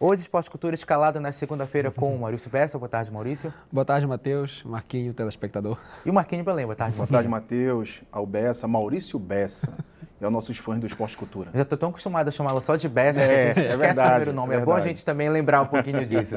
Hoje, Esporte Cultura escalado na segunda-feira com o Maurício Bessa. Boa tarde, Maurício. Boa tarde, Matheus, Marquinho, telespectador. E o Marquinho Belém. Boa tarde, Boa Marquinho. tarde, Matheus, ao Bessa, Maurício Bessa. E aos nossos fãs do Esporte Cultura. Eu já estou tão acostumado a chamá-lo só de Bessa, que a gente esquece verdade, o primeiro nome. É bom a gente também lembrar um pouquinho disso.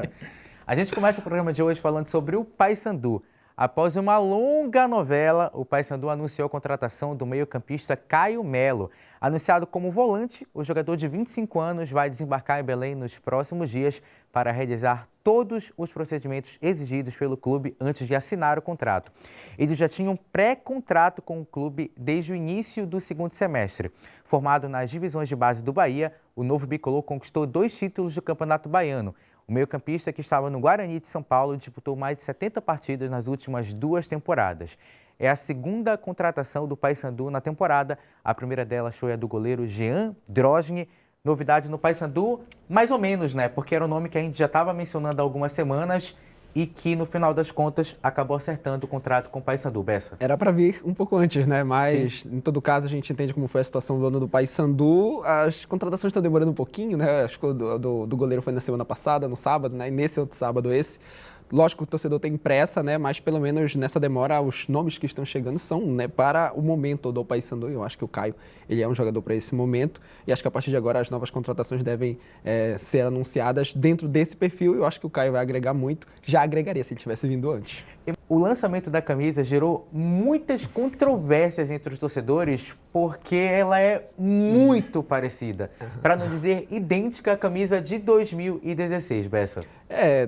A gente começa o programa de hoje falando sobre o Paysandu. Após uma longa novela, o Paysandu anunciou a contratação do meio-campista Caio Melo. Anunciado como volante, o jogador de 25 anos vai desembarcar em Belém nos próximos dias para realizar todos os procedimentos exigidos pelo clube antes de assinar o contrato. Ele já tinha um pré-contrato com o clube desde o início do segundo semestre. Formado nas divisões de base do Bahia, o novo bicolor conquistou 2 títulos do Campeonato Baiano. O meio-campista, que estava no Guarani de São Paulo, disputou mais de 70 partidas nas últimas 2 temporadas. É a segunda contratação do Paysandu na temporada. A primeira delas foi a do goleiro Jean Drosny. Novidade no Paysandu, mais ou menos, né? Porque era um nome que a gente já estava mencionando há algumas semanas e que, no final das contas, acabou acertando o contrato com o Paysandu. Bessa. Era para vir um pouco antes, né? Mas, Em todo caso, a gente entende como foi a situação do ano do Paysandu. As contratações estão demorando um pouquinho, né? Acho que o do goleiro foi na semana passada, no sábado, né? E nesse outro sábado, esse. Lógico que o torcedor tem pressa, né? Mas pelo menos nessa demora, os nomes que estão chegando são, né, para o momento do Paysandu. Eu acho que o Caio, ele é um jogador para esse momento. E acho que a partir de agora as novas contratações devem ser anunciadas dentro desse perfil. Eu acho que o Caio vai agregar muito. Já agregaria se ele tivesse vindo antes. O lançamento da camisa gerou muitas controvérsias entre os torcedores porque ela é muito parecida, para não dizer idêntica à camisa de 2016, Bessa.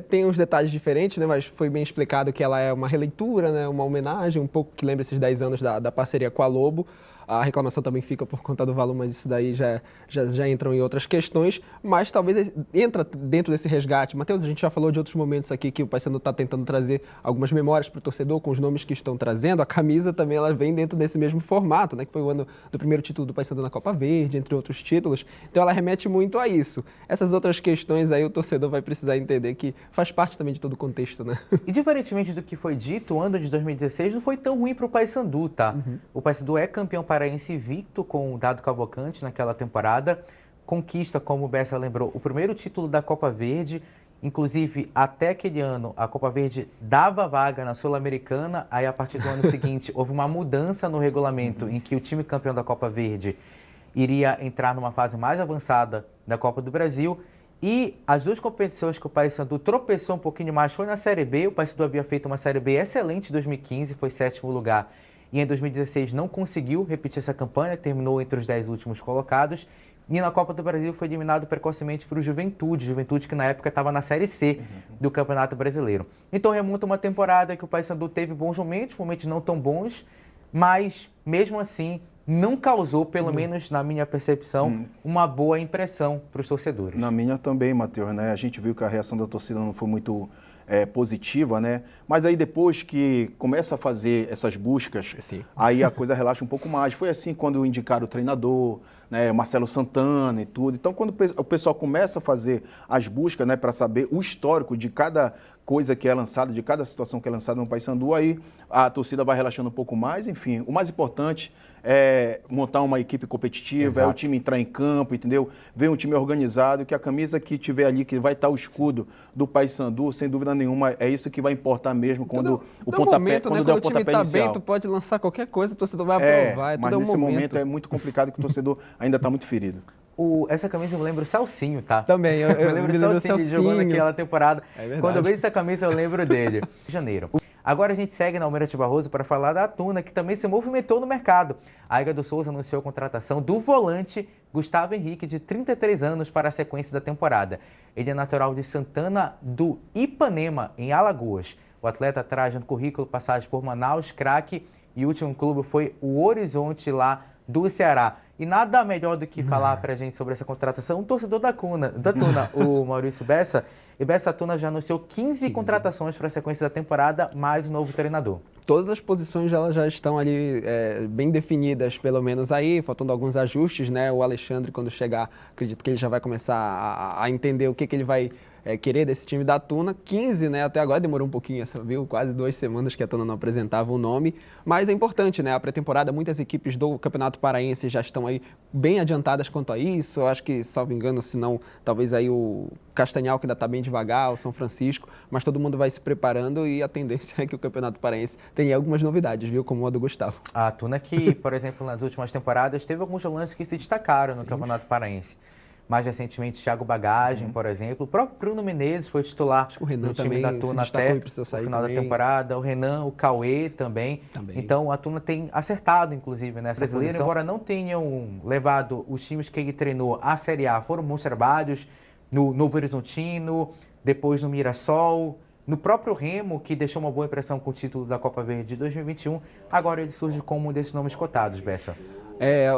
Tem uns detalhes diferentes, né? Mas foi bem explicado que ela é uma releitura, né? Uma homenagem, um pouco que lembra esses 10 anos da parceria com a Lobo. A reclamação também fica por conta do valor, mas isso daí já entram em outras questões. Mas talvez entra dentro desse resgate. Matheus, a gente já falou de outros momentos aqui que o Paysandu está tentando trazer algumas memórias para o torcedor com os nomes que estão trazendo. A camisa também ela vem dentro desse mesmo formato, né? Que foi o ano do primeiro título do Paysandu na Copa Verde, entre outros títulos. Então ela remete muito a isso. Essas outras questões aí o torcedor vai precisar entender que faz parte também de todo o contexto, né? E diferentemente do que foi dito, o ano de 2016 não foi tão ruim para o Paysandu, tá? O Paysandu é campeão paraense invicto com o Dado Cavalcante naquela temporada. Conquista, como o Bessa lembrou, o primeiro título da Copa Verde. Inclusive, até aquele ano, a Copa Verde dava vaga na Sul-Americana. Aí, a partir do ano seguinte, houve uma mudança no regulamento em que o time campeão da Copa Verde iria entrar numa fase mais avançada da Copa do Brasil. E as 2 competições que o Paysandu tropeçou um pouquinho mais foi na Série B. O Paysandu havia feito uma Série B excelente em 2015, foi 7º lugar. E em 2016 não conseguiu repetir essa campanha, terminou entre os 10 últimos colocados. E na Copa do Brasil foi eliminado precocemente para o Juventude que na época estava na Série C do Campeonato Brasileiro. Então remonta uma temporada que o Paysandu teve bons momentos não tão bons, mas mesmo assim não causou, pelo menos na minha percepção, uma boa impressão para os torcedores. Na minha também, Matheus, né? A gente viu que a reação da torcida não foi muito positiva, né? Mas aí depois que começa a fazer essas buscas, Sim. aí a coisa relaxa um pouco mais. Foi assim quando indicaram o treinador, né? Marcelo Santana e tudo. Então, quando o pessoal começa a fazer as buscas, né, para saber o histórico de cada coisa que é lançada, de cada situação que é lançada no Paysandu, aí a torcida vai relaxando um pouco mais. Enfim, o mais importante é montar uma equipe competitiva, Exato. É o time entrar em campo, entendeu? Ver um time organizado, que a camisa que tiver ali, que vai estar o escudo do Paysandu, sem dúvida nenhuma, é isso que vai importar mesmo quando o pontapé, momento, quando né? der o Quando o time pontapé tá inicial. bem, tu pode lançar qualquer coisa, o torcedor vai aprovar. Mas nesse momento é muito complicado, que o torcedor ainda está muito ferido. Essa camisa me lembra o Celcinho, tá? Também, eu lembro me do lembro do Celcinho jogando Celcinho. naquela temporada. É verdade. Quando eu vejo essa camisa, eu lembro dele. Janeiro. Agora a gente segue na Almirante Barroso para falar da Tuna, que também se movimentou no mercado. A Águia do Souza anunciou a contratação do volante Gustavo Henrique, de 33 anos, para a sequência da temporada. Ele é natural de Santana do Ipanema, em Alagoas. O atleta traz no currículo passagem por Manaus, Craque, e o último clube foi o Horizonte, lá do Ceará. E nada melhor do que falar para a gente sobre essa contratação, um torcedor da Tuna, o Maurício Bessa. E Bessa, a Tuna já anunciou 15 contratações para a sequência da temporada, mais um novo treinador. Todas as posições elas já estão ali bem definidas, pelo menos aí, faltando alguns ajustes, né? O Alexandre, quando chegar, acredito que ele já vai começar a entender o que ele vai querer desse time da Tuna. 15, né? Até agora demorou um pouquinho, viu? Quase 2 semanas que a Tuna não apresentava o nome. Mas é importante, né? A pré-temporada, muitas equipes do Campeonato Paraense já estão aí bem adiantadas quanto a isso. Eu acho que, salvo engano, se não, talvez aí o Castanhal, que ainda está bem devagar, o São Francisco, mas todo mundo vai se preparando e a tendência é que o Campeonato Paraense tenha algumas novidades, viu? Como a do Gustavo. A Tuna que, por exemplo, nas últimas temporadas, teve alguns lances que se destacaram no Campeonato Paraense. Mais recentemente, Thiago Bagagem, por exemplo. O próprio Bruno Menezes foi titular do time da Tuna até o final da temporada. O Renan, o Cauê também. Então, a Tuna tem acertado, inclusive, nessa brasileira. Embora não tenham levado os times que ele treinou à Série A, foram bons trabalhos no Novo Horizontino, depois no Mirassol, no próprio Remo, que deixou uma boa impressão com o título da Copa Verde de 2021. Agora ele surge como um desses nomes cotados, Bessa.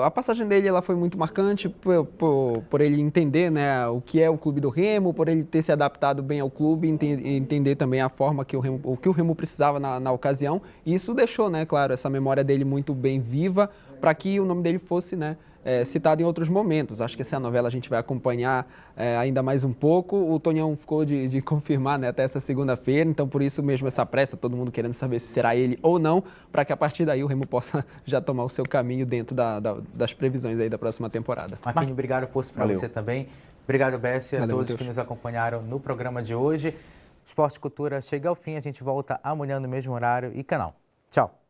A passagem dele ela foi muito marcante por ele entender, né, o que é o clube do Remo, por ele ter se adaptado bem ao clube e entender também a forma que o que o Remo precisava na ocasião. E isso deixou, né, claro, essa memória dele muito bem viva para que o nome dele fosse, né, citado em outros momentos. Acho que essa novela a gente vai acompanhar ainda mais um pouco. O Tonhão ficou de confirmar, né, até essa segunda-feira, então por isso mesmo essa pressa, todo mundo querendo saber se será ele ou não, para que a partir daí o Remo possa já tomar o seu caminho dentro das previsões aí da próxima temporada. Marquinhos, obrigado, fosse para você também. Obrigado, Bessi, a todos que nos acompanharam no programa de hoje. Esporte e Cultura chega ao fim, a gente volta amanhã no mesmo horário e canal. Tchau!